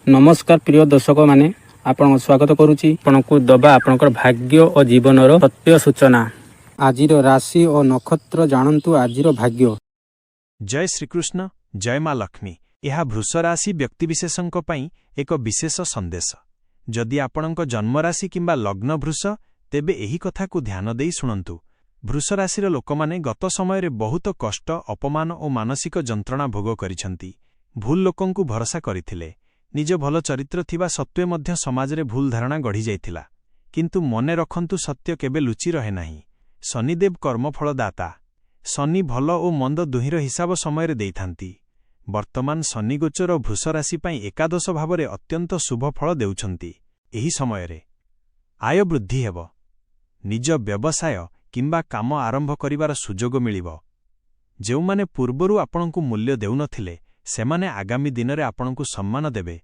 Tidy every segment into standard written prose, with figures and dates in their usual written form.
नमस्कार प्रिय दर्शक माने आपण स्वागत करुच्ची आपको दबा आपणकर भाग्य और जीवनर सत्य सूचना। आजिर राशि और नक्षत्र जानतु आजिर भाग्य। जय श्रीकृष्ण जय माँ लक्ष्मी। यह वृष राशि व्यक्तिविशेषों पई एक विशेष संदेश। जदि आपणक जन्मराशि किंबा लग्न वृष तेबे एही कथा को ध्यान देई सुनंतु। वृष राशिर लोकमाने गत समय बहुत कष्ट अपमान और मानसिक जंत्रणा भोग करिसंती। भूल लोकंकु भरोसा करिथिले। निज भल चरित्र थिबा सत्वे मध्य समाजरे भूल धारणा गढ़ी जाइथिला। किंतु मने रखंतु सत्य केबे लुचि रहे नाही। शनिदेव कर्मफलदाता। शनि भल और मंद दुहिर हिसाब समय देइथांती। वर्तमान शनि गोचर वृष राशि पई एकादश भावरे अत्यंत शुभ फल देउछंती। एही समयरे आय वृद्धि हेब। निज व्यवसाय किंबा काम आरंभ करिवार सुजोग मिलिबो। जेउमाने पूर्वरु आपणकु मूल्य देउनथिले सेमाने आगामी दिनरे आपणकु सम्मान देबे।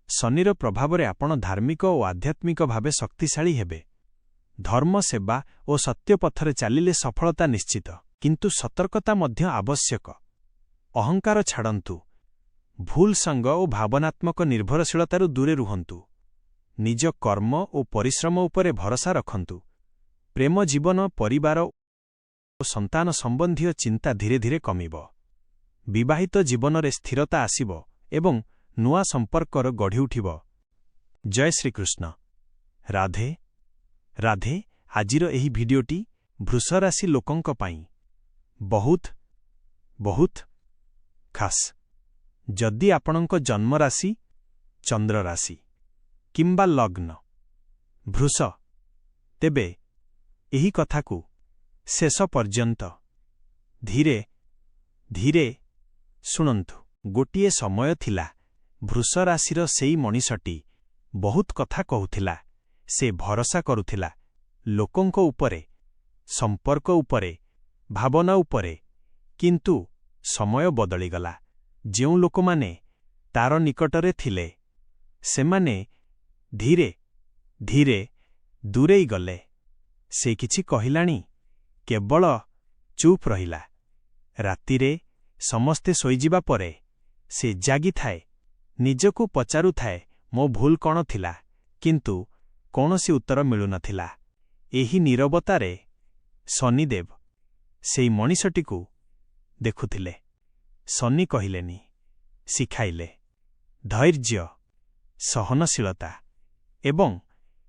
शनिर प्रभावरे आपण धार्मिक और आध्यात्मिक भावे शक्तिशाली हेबे। धर्म सेवा और सत्य पथरे चालिले सफलता निश्चित। किंतु सतर्कता मध्य आवश्यक। अहंकार छाड़न्तु। भूल संग और भावनात्मक निर्भरशीलतारु दूरे रुहन्तु। निज कर्म और परिश्रम उपरे भरोसा रखन्तु। प्रेम जीवन परिवार और संतान संबंधी चिंता धीरे धीरे कमिब। विवाहित जीवन रे स्थिरता आसिब एवं नुआ संपर्कर गढ़ी उठिब। जय श्रीकृष्ण। राधे राधे। आजिर एही भिडियोटी वृष राशि लोकंक पाई बहुत बहुत खास। जदि आपणक जन्म राशि चंद्र राशि किंबा लग्न वृष तेबे एही कथाकू शेष पर्यंत धीरे धीरे शुणन्तु। गोटिए समय थिला वृष राशिर सेई मनीषटी बहुत कथा कहूथिला। से भरोसा करुथिला लोकंक उपरे, संपर्क उपरे, भावना उपरे। किंतु समय बदलिगला। जेउ लोकमाने तार निकटरे थिले सेमाने धीरे धीरे दूरेई गले। से किछि कहिलानी केवल चुप रहिला। रातिरे समस्ते सोईजिबा परे से जागी थाए। निजकु पचारु थाए मो भूल कौन थिला। किंतु कौनसी उत्तर मिलु नथिला। एही नीरवतारे शनिदेव सेई मनीषटीकु देखुथिले। शनि कहिलेनी, शिखाइले धैर्य, सहनशीलता एवं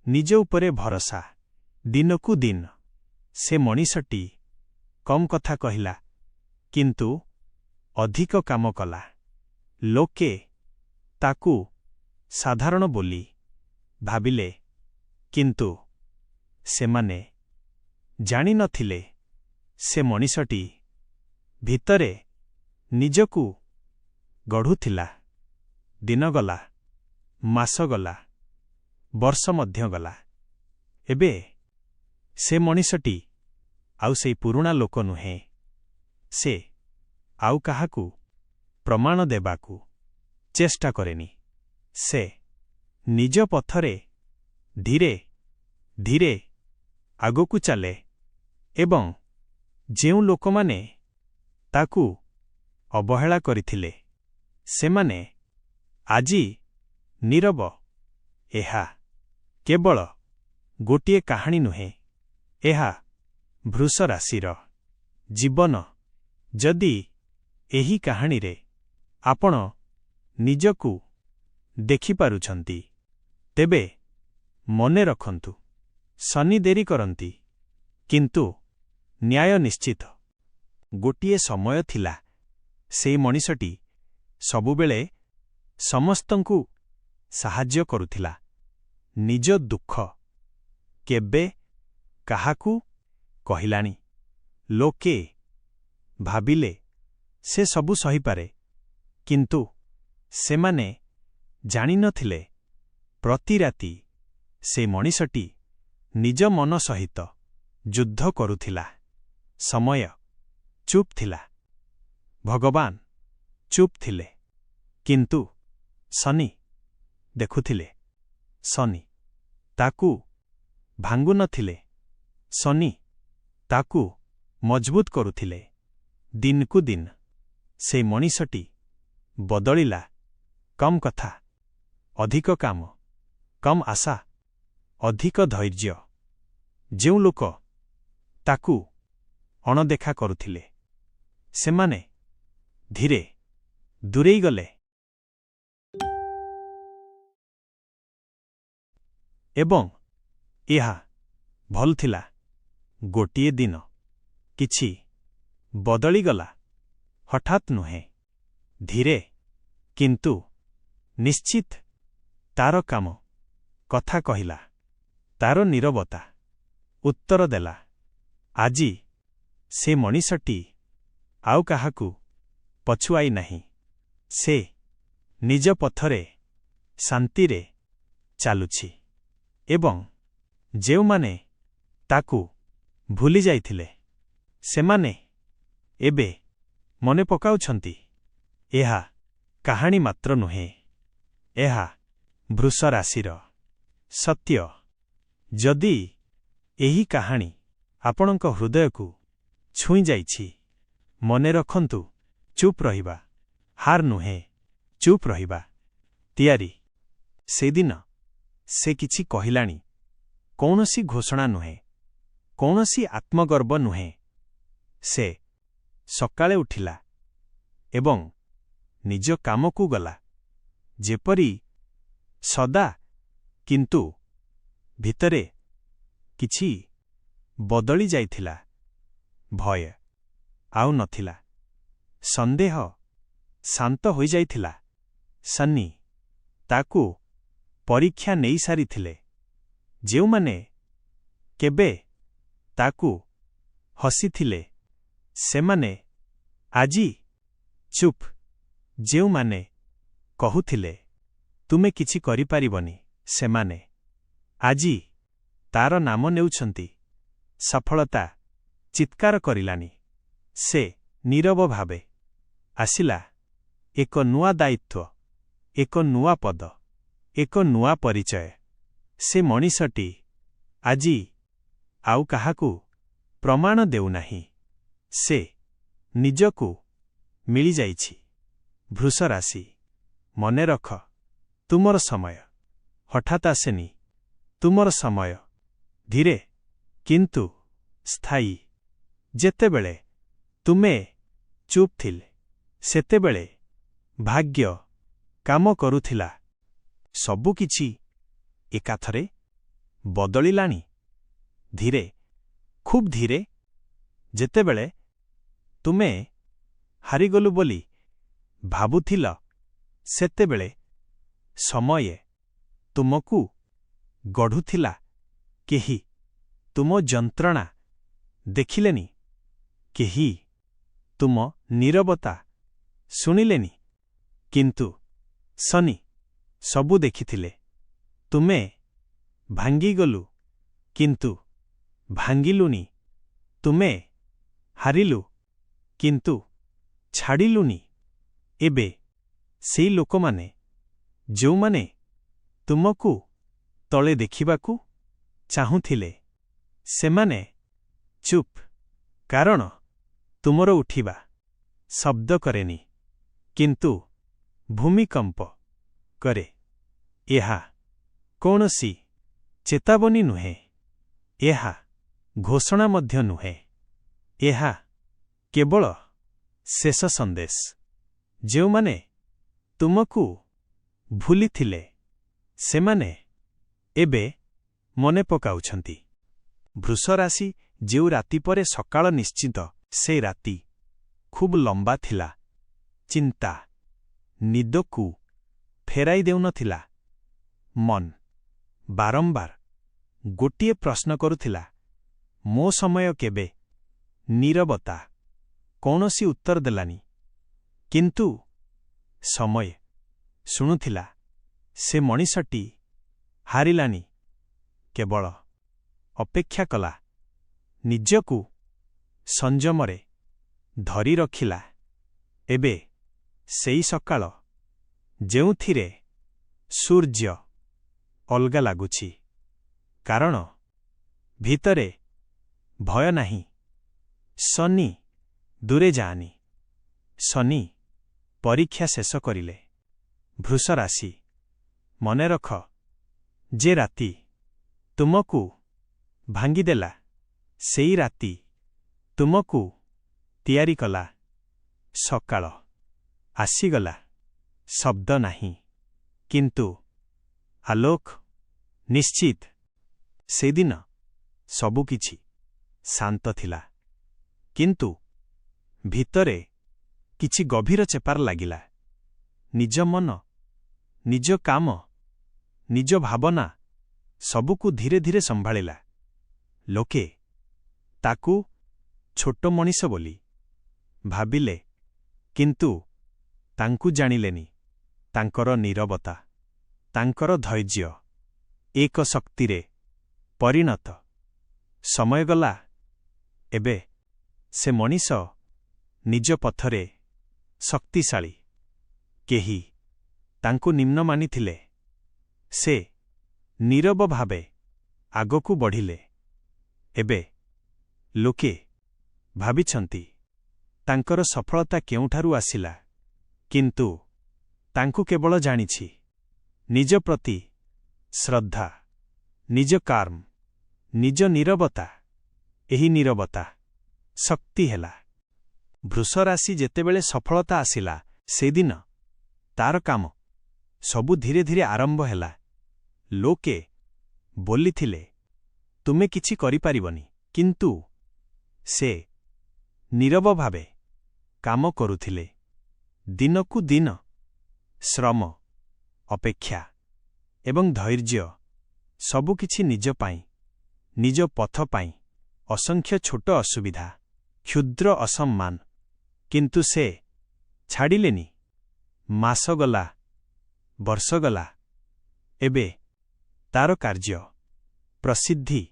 निज उपरे भरोसा। दिनकु दिन से मनीषटी कम कथा कहिला किंतु अधिक काम कला। लोके ताकू साधारण बोली भाबिले किंतु सेमाने जानि नथिले से मनीषटी भितरे निजकू गढ़ुथिला। दिन गला, मास गला, वर्ष मध्य गला। एबे से मनीषटी आउ सेई पुरुणा लोक नुहे। से आउ काहाकू प्रमाण देबाकू चेष्टा करेनी। से निज पथरे धीरे धीरे आगोकू चले एवं जेउ लोकमाने ताकू अवहेला करिथिले सेमाने आजी नीरव। एहा केवल गोटिए कहानी नुहे। एहा वृष राशिर जीवन। जदि एही कहानी रे आपण निजकू देखि पारुछंती तेबे मने रखंतु शनि देरी करंती किंतु न्याय निश्चित। गोटिए समय थिला सेई मनीषटी सबुबेले समस्तंकु साहाय्य करुथिला। निज दुख केबे काहाकू कहिलानी। लोके भाबिले से सबु सही पारे किंतु सेमाने जानि नथिले प्रति राति से मनीषटी निज मन सहित युद्ध करुथिला। समय चुप थिला, भगवान चुप थिले किंतु शनि देखुथिले। शनि ताकू भांगु नथिले। शनि ताकू मजबूत करुथिले। दिनकु दिन से मनीषटी बदलिला। कम कथा ଅଧିକ କାମ, କମ୍ ଆଶା, ଅଧିକ ଧୈର୍ଯ୍ୟ। ଯେଉଁ ଲୋକ ତାକୁ ଅଣଦେଖା କରୁଥିଲେ, ସେମାନେ ଧୀରେ ଦୂରେଇ ଗଲେ। ଏବଂ ଏହା ଭଲ ଥିଲା। ଗୋଟିଏ ଦିନ କିଛି ବଦଳିଗଲା। ହଠାତ୍ ନୁହେଁ, ଧୀରେ କିନ୍ତୁ ନିଶ୍ଚିତ। ତାର କାମ କଥା କହିଲା, ତାର ନୀରବତା ଉତ୍ତର ଦେଲା। ଆଜି ସେ ମଣିଷଟି ଆଉ କାହାକୁ ପଛୁଆଇ ନାହିଁ। ସେ ନିଜ ପଥରେ ଶାନ୍ତିରେ ଚାଲୁଛି। ଏବଂ ଯେଉଁମାନେ ତାକୁ ଭୁଲି ଯାଇଥିଲେ, ସେମାନେ ଏବେ ମନେ ପକାଉଛନ୍ତି। ଏହା କାହାଣୀ ମାତ୍ର ନୁହେଁ, ଏହା ବୃଷ ରାଶିର ସତ୍ୟ। ଯଦି ଏହି କାହାଣୀ ଆପଣଙ୍କ ହୃଦୟକୁ ଛୁଇଁ ଯାଇଛି, ମନେ ରଖନ୍ତୁ, ଚୁପ୍ ରହିବା ହାର ନୁହେଁ, ଚୁପ୍ ରହିବା ତିଆରି। ସେଦିନ ସେ କିଛି କହିଲାଣି। କୌଣସି ଘୋଷଣା ନୁହେଁ, କୌଣସି ଆତ୍ମଗର୍ବ ନୁହେଁ। ସେ ସକାଳେ ଉଠିଲା ଏବଂ ନିଜ କାମକୁ ଗଲା ଯେପରି ସଦା, କିନ୍ତୁ ଭିତରେ କିଛି ବଦଳି ଯାଇଥିଲା। ଭୟ ଆଉ ନଥିଲା। ସନ୍ଦେହ ଶାନ୍ତ ହୋଇଯାଇଥିଲା। ସନ୍ନି ତାକୁ ପରୀକ୍ଷା ନେଇସାରିଥିଲେ। ଯେଉଁମାନେ କେବେ ତାକୁ ହସିଥିଲେ, ସେମାନେ ଆଜି ଚୁପ୍। ଯେଉଁମାନେ କହୁଥିଲେ ତୁମେ କିଛି କରିପାରିବନି, ସେମାନେ ଆଜି ତାର ନାମ ନେଉଛନ୍ତି। ସଫଳତା ଚିତ୍କାର କରିଲାନି। ସେ ନୀରବ ଭାବେ ଆସିଲା। ଏକ ନୂଆ ଦାୟିତ୍ୱ, ଏକ ନୂଆ ପଦ, ଏକ ନୂଆ ପରିଚୟ। ସେ ମଣିଷଟି ଆଜି ଆଉ କାହାକୁ ପ୍ରମାଣ ଦେଉନାହିଁ। ସେ ନିଜକୁ ମିଳିଯାଇଛି। ବୃଷ ରାଶି, ମନେ ରଖ, ତୁମର ସମୟ ହଠାତ୍ ଆସେନି। ତୁମର ସମୟ ଧୀରେ କିନ୍ତୁ ସ୍ଥାୟୀ। ଯେତେବେଳେ ତୁମେ ଚୁପ୍ ଥିଲେ, ସେତେବେଳେ ଭାଗ୍ୟ କାମ କରୁଥିଲା। ସବୁକିଛି ଏକାଥରେ ବଦଳିଲାଣି। ଧୀରେ, ଖୁବ୍ ଧୀରେ। ଯେତେବେଳେ ତୁମେ ହାରିଗଲୁ ବୋଲି ଭାବୁଥିଲ, ସେତେବେଳେ ସମୟ ତୁମକୁ ଗଢ଼ୁଥିଲା। କେହି ତୁମ ଯନ୍ତ୍ରଣା ଦେଖିଲେନି, କେହି ତୁମ ନୀରବତା ଶୁଣିଲେନି, କିନ୍ତୁ ସନି ସବୁ ଦେଖିଥିଲେ। ତୁମେ ଭାଙ୍ଗିଗଲୁ, କିନ୍ତୁ ଭାଙ୍ଗିଲୁନି। ତୁମେ ହାରିଲୁ, କିନ୍ତୁ ଛାଡ଼ିଲୁନି। ଏବେ ସେଇ ଲୋକମାନେ ଯେଉଁମାନେ ତୁମକୁ ତଳେ ଦେଖିବାକୁ ଚାହୁଁଥିଲେ, ସେମାନେ ଚୁପ୍। କାରଣ ତୁମର ଉଠିବା ଶବ୍ଦ କରେନି, କିନ୍ତୁ ଭୂମିକମ୍ପ କରେ। ଏହା କୌଣସି ଚେତାବନୀ ନୁହେଁ, ଏହା ଘୋଷଣା ମଧ୍ୟ ନୁହେଁ। ଏହା କେବଳ ଶେଷ ସନ୍ଦେଶ। ଯେଉଁମାନେ ତୁମକୁ ଭୁଲିଥିଲେ, ସେମାନେ ଏବେ ମନେ ପକାଉଛନ୍ତି। ବୃଷ ରାଶି, ଯେଉଁ ରାତି ପରେ ସକାଳ ନିଶ୍ଚିତ, ସେ ରାତି ଖୁବ୍ ଲମ୍ବା ଥିଲା। ଚିନ୍ତା ନିଦକୁ ଫେରାଇ ଦେଉନଥିଲା। ମନ ବାରମ୍ବାର ଗୋଟିଏ ପ୍ରଶ୍ନ କରୁଥିଲା, ମୋ ସମୟ କେବେ? ନୀରବତା କୌଣସି ଉତ୍ତର ଦେଲାନି। କିନ୍ତୁ ସମୟ ଶୁଣୁଥିଲା। ସେ ମଣିଷଟି ହାରିଲାନି, କେବଳ ଅପେକ୍ଷା କଲା। ନିଜକୁ ସଂଯମରେ ଧରି ରଖିଲା। ଏବେ ସେଇ ସକାଳ, ଯେଉଁଥିରେ ସୂର୍ଯ୍ୟ ଅଲଗା ଲାଗୁଛି। କାରଣ ଭିତରେ ଭୟ ନାହିଁ। ସନି ଦୂରେ ଯାଆନି। ସନି ପରୀକ୍ଷା ଶେଷ କରିଲେ। ବୃଷ ରାଶି, ମନେ ରଖ, ଯେ ରାତି ତୁମକୁ ଭାଙ୍ଗିଦେଲା, ସେଇ ରାତି ତୁମକୁ ତିଆରି କଲା। ସକାଳ ଆସିଗଲା, ଶବ୍ଦ ନାହିଁ, କିନ୍ତୁ ଆଲୋକ ନିଶ୍ଚିତ। ସେଦିନ ସବୁକିଛି ଶାନ୍ତ ଥିଲା, କିନ୍ତୁ ଭିତରେ କିଛି ଗଭୀର ଚେପାର ଲାଗିଲା। ନିଜ ମନ, ନିଜ କାମ, ନିଜ ଭାବନା ସବୁକୁ ଧୀରେ ଧୀରେ ସମ୍ଭାଳିଲା। ଲୋକେ ତାକୁ ଛୋଟ ମଣିଷ ବୋଲି ଭାବିଲେ, କିନ୍ତୁ ତାଙ୍କୁ ଜାଣିଲେନି। ତାଙ୍କର ନୀରବତା, ତାଙ୍କର ଧୈର୍ଯ୍ୟ ଏକ ଶକ୍ତିରେ ପରିଣତ। ସମୟ ଗଲା, ଏବେ ସେ ମଣିଷ ନିଜ ପଥରେ ଶକ୍ତିଶାଳୀ। କେହି ତାଙ୍କୁ ନିମ୍ନ ମାନିଥିଲେ, ସେ ନୀରବ ଭାବେ ଆଗକୁ ବଢ଼ିଲେ। ଏବେ ଲୋକେ ଭାବିଛନ୍ତି ତାଙ୍କର ସଫଳତା କେଉଁଠାରୁ ଆସିଲା, କିନ୍ତୁ ତାଙ୍କୁ କେବଳ ଜାଣିଛି ନିଜ ପ୍ରତି ଶ୍ରଦ୍ଧା, ନିଜ କର୍ମ, ନିଜ ନୀରବତା। ଏହି ନୀରବତା ଶକ୍ତି ହେଲା। ବୃଷରାଶି ଯେତେବେଳେ ସଫଳତା ଆସିଲା, ସେଦିନ ତାର କାମ ସବୁ ଧୀରେ ଧୀରେ ଆରମ୍ଭ ହେଲା। ଲୋକେ ବୋଲିଥିଲେ, ତୁମେ କିଛି କରିପାରିବନି, କିନ୍ତୁ ସେ ନୀରବ ଭାବେ କାମ କରୁଥିଲେ। ଦିନକୁ ଦିନ ଶ୍ରମ, ଅପେକ୍ଷା ଏବଂ ଧୈର୍ଯ୍ୟ ସବୁକିଛି ନିଜ ପାଇଁ, ନିଜ ପଥ ପାଇଁ। ଅସଂଖ୍ୟ ଛୋଟ ଅସୁବିଧା, କ୍ଷୁଦ୍ର ଅସମ୍ମାନ, କିନ୍ତୁ ସେ ଛାଡ଼ିଲେନି। ମାସ ଗଲା, ବର୍ଷ ଗଲା, ଏବେ ତାର କାର୍ଯ୍ୟ, ପ୍ରସିଦ୍ଧି,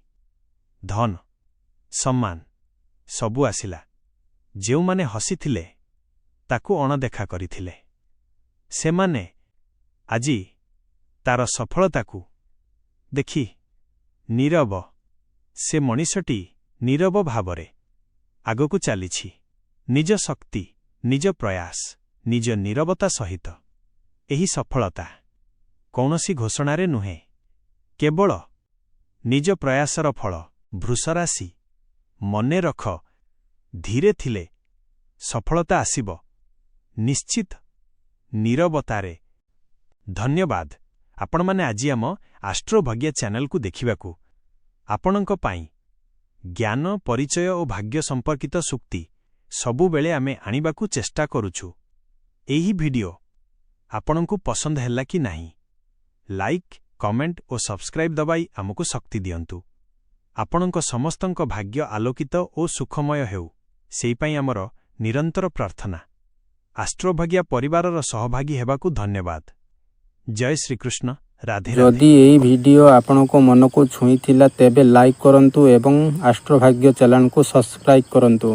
ଧନ, ସମ୍ମାନ ସବୁ ଆସିଲା। ଯେଉଁମାନେ ହସିଥିଲେ, ତାକୁ ଅଣଦେଖା କରିଥିଲେ, ସେମାନେ ଆଜି ତାର ସଫଳତାକୁ ଦେଖି ନୀରବ। ସେ ମଣିଷଟି ନୀରବ ଭାବରେ ଆଗକୁ ଚାଲିଛି, ନିଜ ଶକ୍ତି, ନିଜ ପ୍ରୟାସ, ନିଜ ନୀରବତା ସହିତ। ଏହି ସଫଳତା କୌଣସି ଘୋଷଣାରେ ନୁହେଁ, କେବଳ ନିଜ ପ୍ରୟାସର ଫଳ। ବୃଷରାଶି, ମନେ ରଖ, ଧୀରେ ଥିଲେ ସଫଳତା ଆସିବ ନିଶ୍ଚିତ। ନୀରବତାରେ। ଧନ୍ୟବାଦ ଆପଣମାନେ ଆଜି ଆମ ଆଷ୍ଟ୍ରୋଭାଗ୍ୟ ଚ୍ୟାନେଲକୁ ଦେଖିବାକୁ। ଆପଣଙ୍କ ପାଇଁ ଜ୍ଞାନ, ପରିଚୟ ଓ ଭାଗ୍ୟ ସମ୍ପର୍କିତ ସୂକ୍ତି ସବୁବେଳେ ଆମେ ଆଣିବାକୁ ଚେଷ୍ଟା କରୁଛୁ। ଏହି ଭିଡିଓ ଆପଣଙ୍କୁ ପସନ୍ଦ ହେଲା କି ନାହିଁ, ଲାଇକ୍, କମେଣ୍ଟ ଓ ସବସ୍କ୍ରାଇବ୍ ଦବାଇ ଆମକୁ ଶକ୍ତି ଦିଅନ୍ତୁ। ଆପଣଙ୍କ ସମସ୍ତଙ୍କ ଭାଗ୍ୟ ଆଲୋକିତ ଓ ସୁଖମୟ ହେଉ, ସେଇପାଇଁ ଆମର ନିରନ୍ତର ପ୍ରାର୍ଥନା। ଆଷ୍ଟ୍ରୋଭାଗ୍ୟ ପରିବାରର ସହଭାଗୀ ହେବାକୁ ଧନ୍ୟବାଦ। ଜୟ ଶ୍ରୀକୃଷ୍ଣ। ରାଧେ ରାଧେ। ଯଦି ଏହି ଭିଡ଼ିଓ ଆପଣଙ୍କ ମନକୁ ଛୁଇଁଥିଲା ତେବେ ଲାଇକ୍ କରନ୍ତୁ ଏବଂ ଆଷ୍ଟ୍ରୋଭାଗ୍ୟ ଚ୍ୟାନେଲକୁ ସବସ୍କ୍ରାଇବ୍ କରନ୍ତୁ।